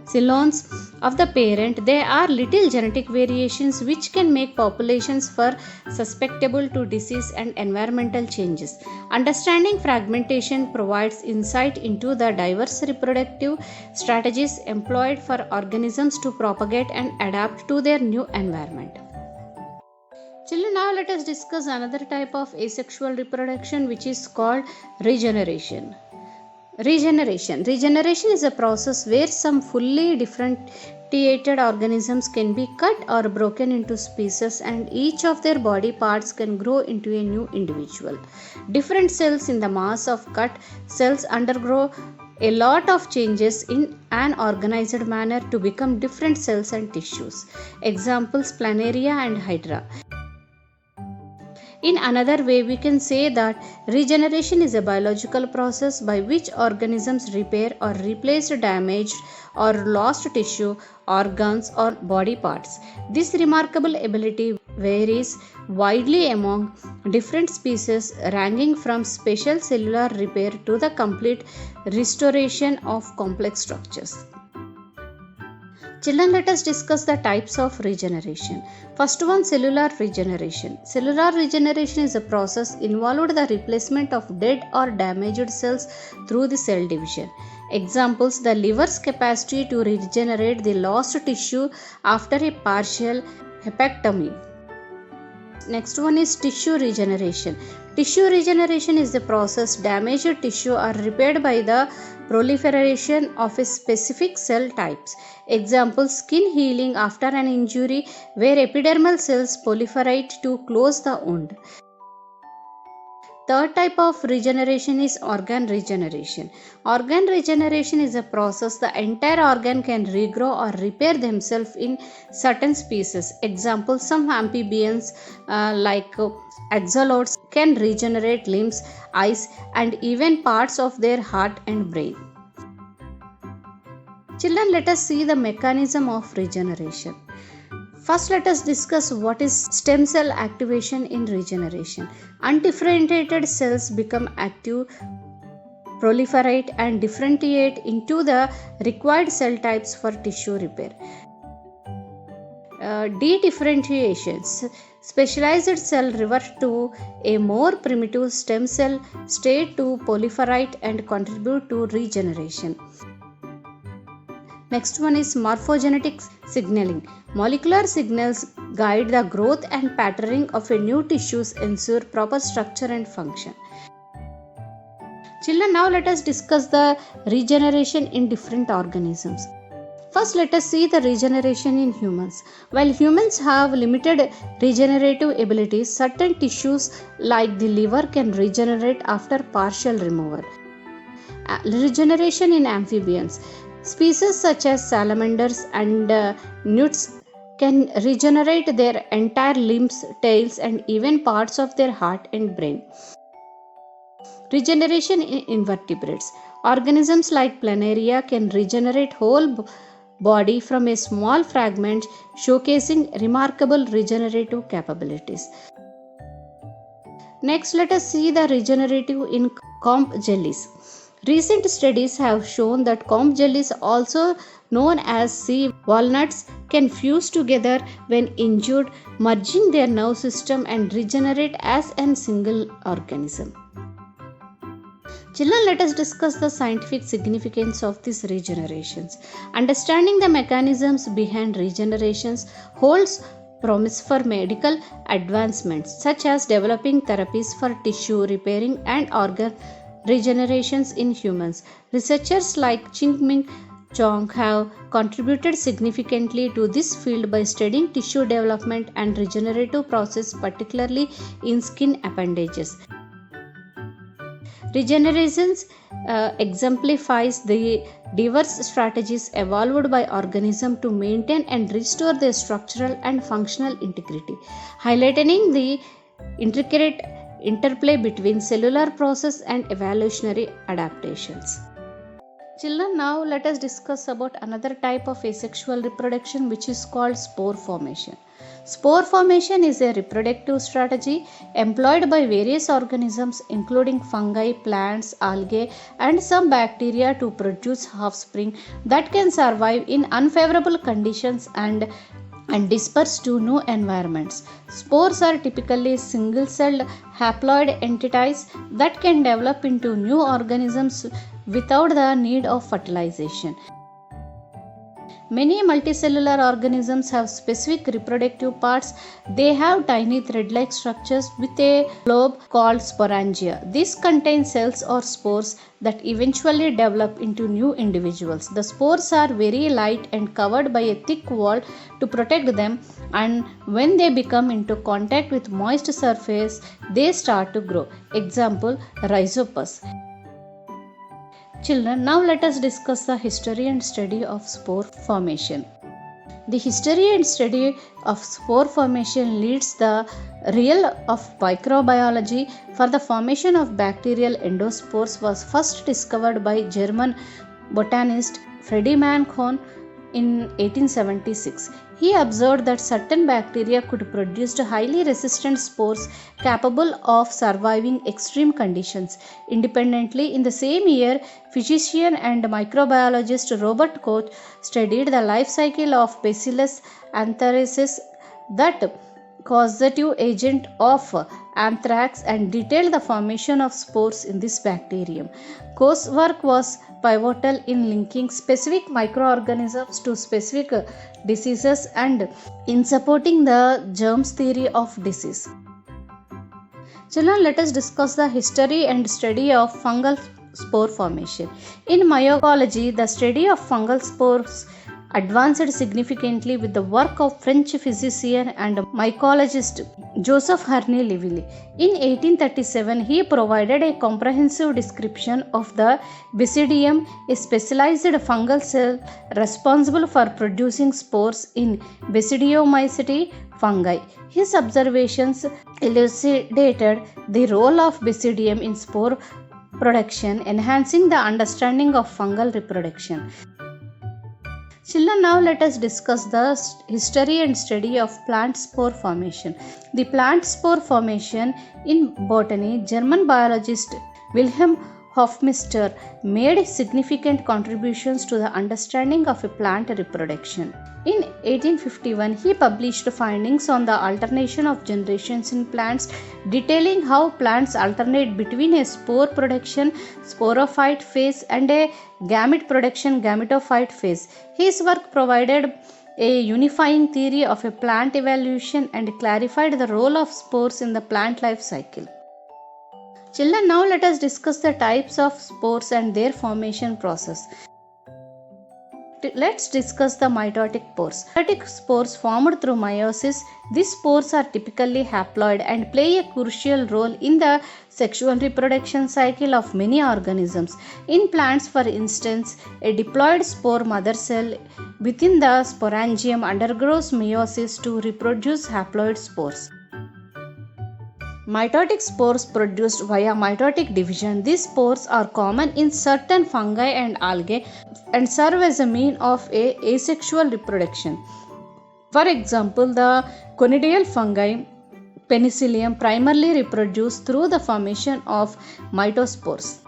clones of the parent, there are little genetic variations which can make populations for susceptible to disease and environmental changes. Understanding fragmentation provides insight into the diverse reproductive strategies employed for organisms to propagate and adapt to their new environment. Children, now let us discuss another type of asexual reproduction which is called regeneration. Regeneration is a process where some fully differentiated organisms can be cut or broken into species and each of their body parts can grow into a new individual. Different cells in the mass of cut cells undergo a lot of changes in an organized manner to become different cells and tissues. Examples: planaria and hydra. In another way, we can say that regeneration is a biological process by which organisms repair or replace damaged or lost tissue, organs, or body parts. This remarkable ability varies widely among different species, ranging from special cellular repair to the complete restoration of complex structures. Children, let us discuss the types of regeneration. First one, cellular regeneration. Cellular regeneration is a process involved the replacement of dead or damaged cells through the cell division. Examples: the liver's capacity to regenerate the lost tissue after a partial hepectomy. Next one is tissue regeneration. Tissue regeneration is the process damaged tissue are repaired by the proliferation of a specific cell types. Examples: skin healing after an injury where epidermal cells proliferate to close the wound. Third type of regeneration is organ regeneration. Organ regeneration is a process the entire organ can regrow or repair themselves in certain species. Examples: some amphibians like axolots can regenerate limbs, eyes, and even parts of their heart and brain. Children, let us see the mechanism of regeneration. First, let us discuss what is stem cell activation in regeneration. Undifferentiated cells become active, proliferate, and differentiate into the required cell types for tissue repair. De-differentiations. Specialized cell revert to a more primitive stem cell state to proliferate and contribute to regeneration. Next one is morphogenetic signaling. Molecular signals guide the growth and patterning of a new tissues, ensure proper structure and function. Children, now let us discuss the regeneration in different organisms. First, let us see the regeneration in humans. While humans have limited regenerative abilities, certain tissues like the liver can regenerate after partial removal. Regeneration in amphibians. Species such as salamanders and newts can regenerate their entire limbs, tails, and even parts of their heart and brain. Regeneration in invertebrates. Organisms like planaria can regenerate whole body from a small fragment, showcasing remarkable regenerative capabilities. Next, let us see the regenerative in comb jellies. Recent studies have shown that comb jellies, also known as sea walnuts, can fuse together when injured, merging their nerve system and regenerate as a single organism. Children, let us discuss the scientific significance of these regenerations. Understanding the mechanisms behind regenerations holds promise for medical advancements, such as developing therapies for tissue repairing and organ regenerations in humans. Researchers like Ching-Ming Chong have contributed significantly to this field by studying tissue development and regenerative process, particularly in skin appendages. Regeneration exemplifies the diverse strategies evolved by organisms to maintain and restore their structural and functional integrity, highlighting the intricate interplay between cellular process and evolutionary adaptations. Children, now let us discuss about another type of asexual reproduction, which is called spore formation. Spore formation is a reproductive strategy employed by various organisms including fungi, plants, algae and some bacteria to produce offspring that can survive in unfavorable conditions and disperse to new environments. Spores are typically single celled haploid entities that can develop into new organisms without the need of fertilization. Many multicellular organisms have specific reproductive parts. They have tiny thread-like structures with a lobe called sporangia. This contains cells or spores that eventually develop into new individuals. The spores are very light and covered by a thick wall to protect them, and when they become into contact with moist surface, they start to grow. Example, rhizopus. Children, now let us discuss the history and study of spore formation. The history and study of spore formation leads the realm of microbiology, for the formation of bacterial endospores was first discovered by German botanist Friedemann Kohn in 1876. He observed that certain bacteria could produce highly resistant spores capable of surviving extreme conditions independently. In the same year, physician and microbiologist Robert Koch studied the life cycle of Bacillus anthracis, that causative agent of anthrax, and detailed the formation of spores in this bacterium. Koch's work was pivotal in linking specific microorganisms to specific diseases and in supporting the germs theory of disease. Children, let us discuss the history and study of fungal spore formation. In mycology, the study of fungal spores advanced significantly with the work of French physician and mycologist Joseph Harney Lively. In 1837, he provided a comprehensive description of the Basidium, a specialized fungal cell responsible for producing spores in Basidiomycetes fungi. His observations elucidated the role of Basidium in spore production, enhancing the understanding of fungal reproduction. Children, now let us discuss the history and study of plant spore formation. The plant spore formation in botany, German biologist Wilhelm Hofmeister made significant contributions to the understanding of a plant reproduction. In 1851, he published findings on the alternation of generations in plants, detailing how plants alternate between a spore production sporophyte phase and a gamete production gametophyte phase. His work provided a unifying theory of a plant evolution and clarified the role of spores in the plant life cycle. Children, now let us discuss the types of spores and their formation process. Let's discuss the mitotic pores. Mitotic spores formed through meiosis. These spores are typically haploid and play a crucial role in the sexual reproduction cycle of many organisms. In plants, for instance, a diploid spore mother cell within the sporangium undergoes meiosis to reproduce haploid spores. Mitotic spores produced via mitotic division. These spores are common in certain fungi and algae and serve as a mean of asexual reproduction. For example, the conidial fungi Penicillium primarily reproduce through the formation of mitospores.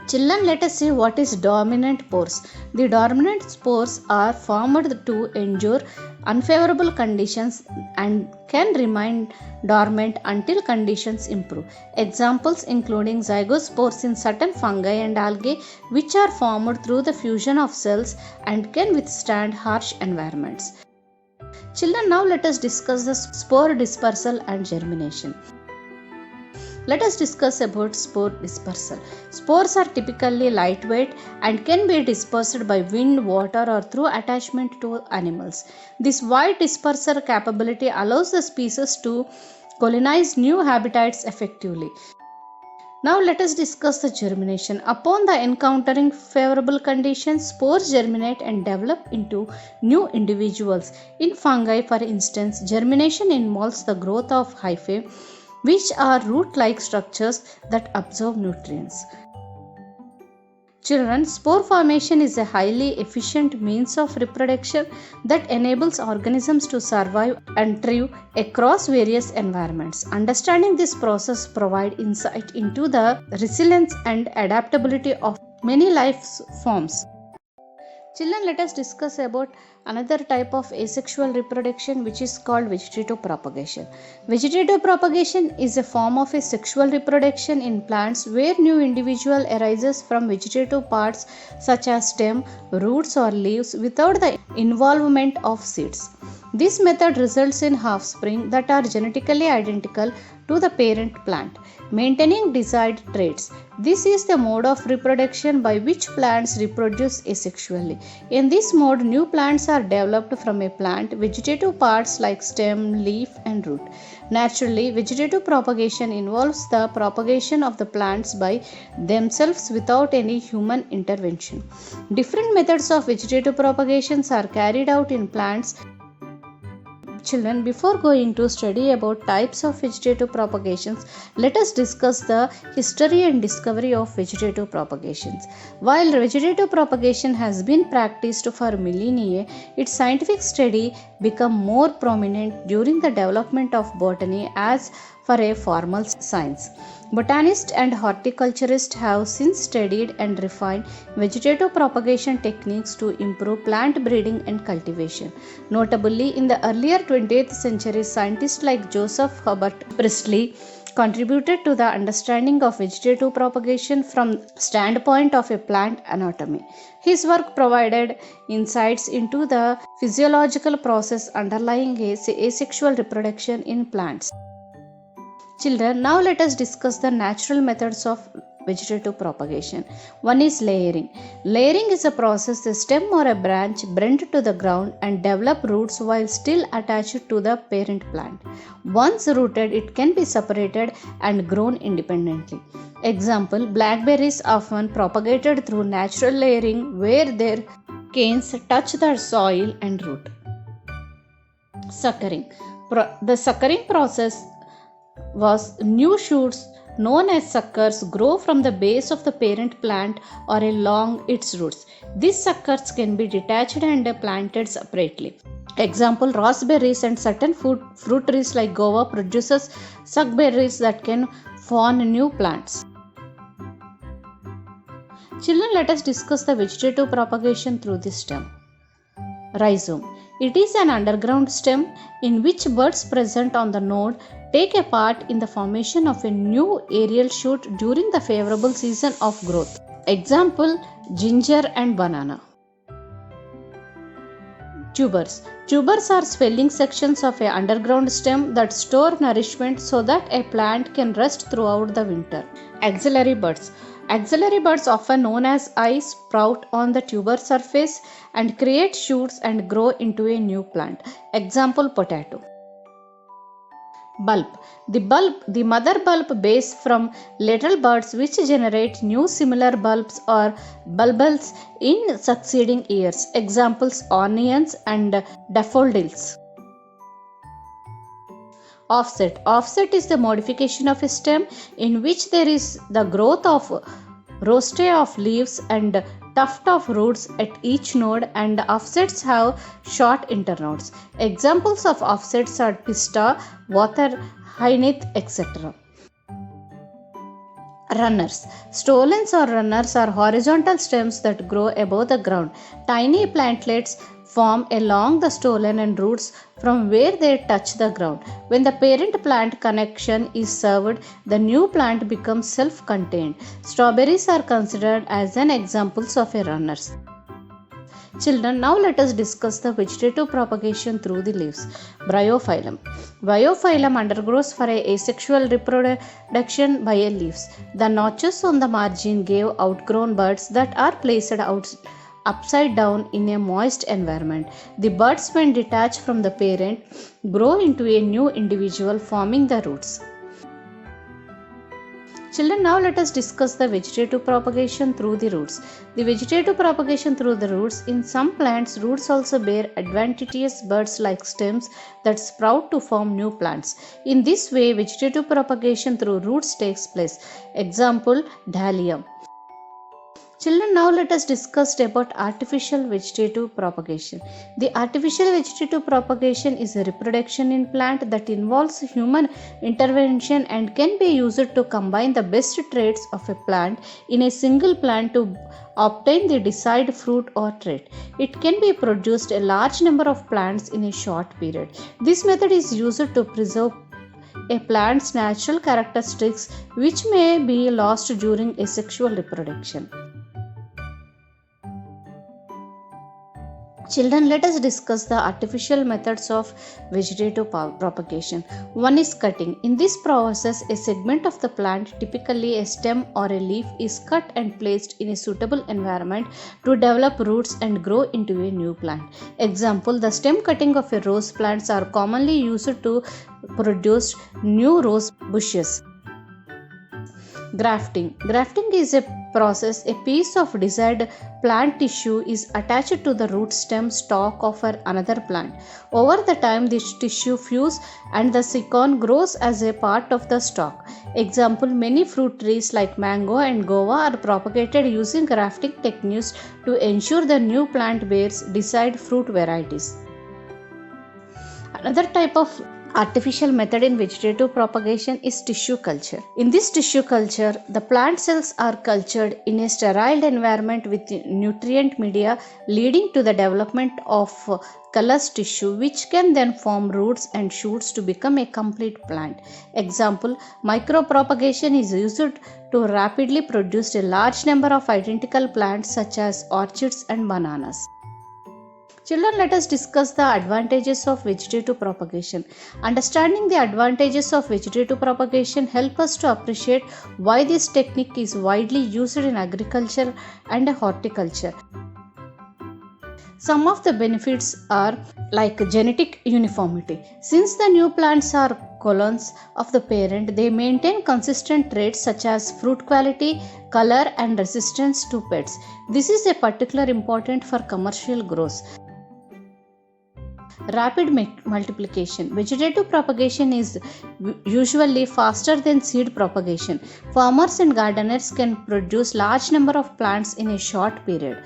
Children, let us see what is dominant pores. The dominant spores are formed to endure unfavorable conditions and can remain dormant until conditions improve. Examples including zygospores in certain fungi and algae, which are formed through the fusion of cells and can withstand harsh environments. Children, now let us discuss the spore dispersal and germination. Let us discuss about spore dispersal. Spores are typically lightweight and can be dispersed by wind, water, or through attachment to animals. This wide disperser capability allows the species to colonize new habitats effectively. Now let us discuss the germination. Upon the encountering favorable conditions, spores germinate and develop into new individuals. In fungi, for instance, germination involves the growth of hyphae, which are root-like structures that absorb nutrients. Children, spore formation is a highly efficient means of reproduction that enables organisms to survive and thrive across various environments. Understanding this process provides insight into the resilience and adaptability of many life forms. Children, let us discuss about another type of asexual reproduction, which is called vegetative propagation. Vegetative propagation is a form of a sexual reproduction in plants where new individual arises from vegetative parts such as stem, roots or leaves without the involvement of seeds. This method results in offspring that are genetically identical to the parent plant, maintaining desired traits. This is the mode of reproduction by which plants reproduce asexually. In this mode, new plants are developed from a plant vegetative parts like stem, leaf, and root. Naturally, vegetative propagation involves the propagation of the plants by themselves without any human intervention. Different methods of vegetative propagations are carried out in plants. Children, before going to study about types of vegetative propagations, let us discuss the history and discovery of vegetative propagations. While vegetative propagation has been practiced for millennia, its scientific study became more prominent during the development of botany as for a formal science. Botanists and horticulturists have since studied and refined vegetative propagation techniques to improve plant breeding and cultivation. Notably, in the earlier 20th century, scientists like Joseph Herbert Priestley contributed to the understanding of vegetative propagation from the standpoint of a plant anatomy. His work provided insights into the physiological process underlying asexual reproduction in plants. Children, now let us discuss the natural methods of vegetative propagation. One is layering. Layering is a process the stem or a branch bend to the ground and develop roots while still attached to the parent plant. Once rooted, it can be separated and grown independently. Example, blackberries often propagated through natural layering where their canes touch the soil and root. Suckering. The suckering process was new shoots known as suckers grow from the base of the parent plant or along its roots. These suckers can be detached and planted separately. Example, raspberries and certain fruit trees like guava produces suckberries that can form new plants. Children, let us discuss the vegetative propagation through the stem. Rhizome. It is an underground stem in which buds present on the node take a part in the formation of a new aerial shoot during the favorable season of growth. Example, ginger and banana. Tubers. Tubers are swelling sections of an underground stem that store nourishment so that a plant can rest throughout the winter. Axillary buds. Axillary buds, often known as eyes, sprout on the tuber surface and create shoots and grow into a new plant. Example, potato. Bulb. The mother bulb bears from lateral buds which generate new similar bulbs or bulbils in succeeding years. Examples, onions and daffodils. Offset. Offset is the modification of a stem in which there is the growth of rostae of leaves and tuft of roots at each node, and offsets have short internodes. Examples of offsets are pista, water, hynith, etc. Runners. Stolons or runners are horizontal stems that grow above the ground. Tiny plantlets form along the stolon and roots from where they touch the ground. When the parent plant connection is severed, the new plant becomes self-contained. Strawberries are considered as an examples of a runners. Children, now let us discuss the vegetative propagation through the leaves. Bryophyllum. Bryophyllum undergoes for a asexual reproduction by a leaves. The notches on the margin give outgrown buds that are placed upside down in a moist environment. The buds, when detached from the parent, grow into a new individual forming the roots. Children, now let us discuss the vegetative propagation through the roots. The vegetative propagation through the roots. In some plants, roots also bear adventitious buds like stems that sprout to form new plants. In this way, vegetative propagation through roots takes place. Example, dahlia. Children, now let us discuss about artificial vegetative propagation. The artificial vegetative propagation is a reproduction in plant that involves human intervention and can be used to combine the best traits of a plant in a single plant to obtain the desired fruit or trait. It can be produced a large number of plants in a short period. This method is used to preserve a plant's natural characteristics which may be lost during asexual reproduction. Children, let us discuss the artificial methods of vegetative propagation. One is cutting. In this process, a segment of the plant, typically a stem or a leaf, is cut and placed in a suitable environment to develop roots and grow into a new plant. Example, the stem cutting of a rose plants are commonly used to produce new rose bushes. Grafting. Grafting is a process. A piece of desired plant tissue is attached to the root stem stalk of another plant. Over the time, this tissue fuses and the scion grows as a part of the stalk. Example, many fruit trees like mango and guava are propagated using grafting techniques to ensure the new plant bears desired fruit varieties. Another type of artificial method in vegetative propagation is tissue culture. In this tissue culture, the plant cells are cultured in a sterile environment with nutrient media, leading to the development of callus tissue, which can then form roots and shoots to become a complete plant. Example, micropropagation is used to rapidly produce a large number of identical plants such as orchids and bananas. Children, let us discuss the advantages of vegetative propagation. Understanding the advantages of vegetative propagation help us to appreciate why this technique is widely used in agriculture and horticulture. Some of the benefits are like genetic uniformity. Since the new plants are clones of the parent, they maintain consistent traits such as fruit quality, color, and resistance to pests. This is a particularly important for commercial growth. Rapid multiplication. Vegetative propagation is usually faster than seed propagation. Farmers and gardeners can produce large number of plants in a short period.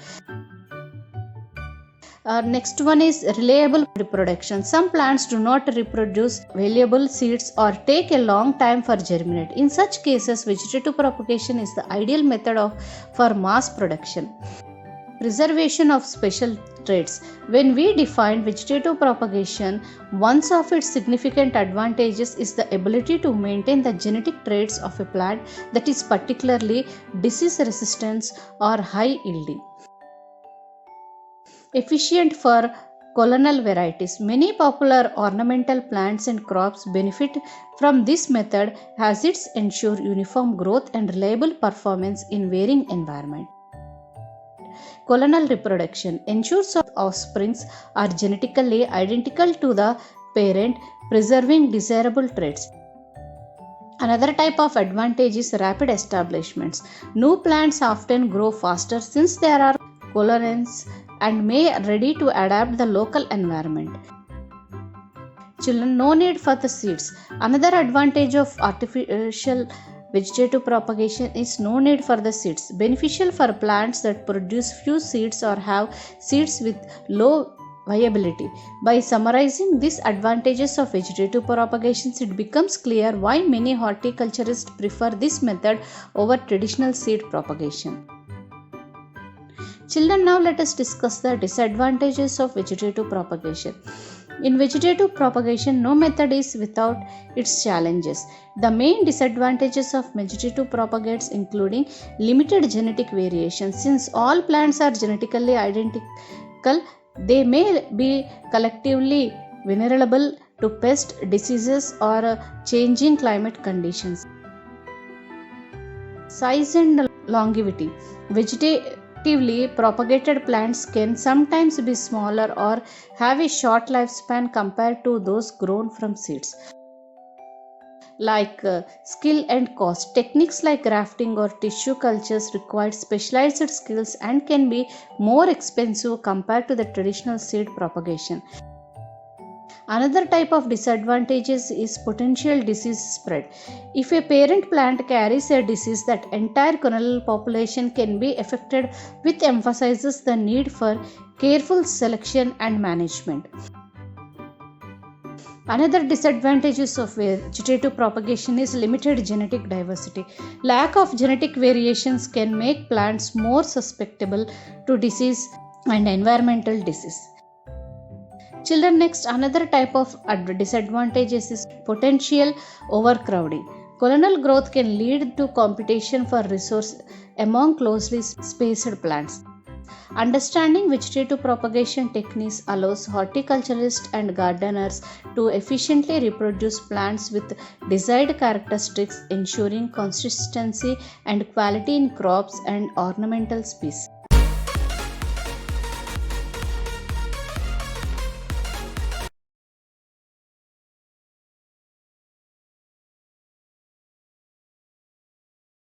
Next one is reliable reproduction. Some plants do not reproduce valuable seeds or take a long time for germinate. In such cases, vegetative propagation is the ideal method for mass production. Preservation of special traits. When we define vegetative propagation, one of its significant advantages is the ability to maintain the genetic traits of a plant that is particularly disease resistance or high yielding. Efficient for colonial varieties. Many popular ornamental plants and crops benefit from this method as it ensures uniform growth and reliable performance in varying environments. Colonial reproduction ensures offsprings are genetically identical to the parent, preserving desirable traits. Another type of advantage is rapid establishments. New plants often grow faster since there are colonies and may ready to adapt the local environment. Children, no need for the seeds. Another advantage of artificial vegetative propagation is no need for the seeds. Beneficial for plants that produce few seeds or have seeds with low viability. By summarizing these advantages of vegetative propagation, it becomes clear why many horticulturists prefer this method over traditional seed propagation. Children, now let us discuss the disadvantages of vegetative propagation. In vegetative propagation, no method is without its challenges. The main disadvantages of vegetative propagates including limited genetic variation. Since all plants are genetically identical, they may be collectively vulnerable to pest diseases or changing climate conditions. Size and longevity. Vegetatively propagated plants can sometimes be smaller or have a short lifespan compared to those grown from seeds. like skill and cost. Techniques like grafting or tissue cultures require specialized skills and can be more expensive compared to the traditional seed propagation. Another type of disadvantages is potential disease spread. If a parent plant carries a disease, that entire colonial population can be affected, which emphasizes the need for careful selection and management. Another disadvantages of vegetative propagation is limited genetic diversity. Lack of genetic variations can make plants more susceptible to disease and environmental disease. Children, next, another type of disadvantages is potential overcrowding. Colonial growth can lead to competition for resource among closely spaced plants. Understanding vegetative propagation techniques allows horticulturists and gardeners to efficiently reproduce plants with desired characteristics, ensuring consistency and quality in crops and ornamental species.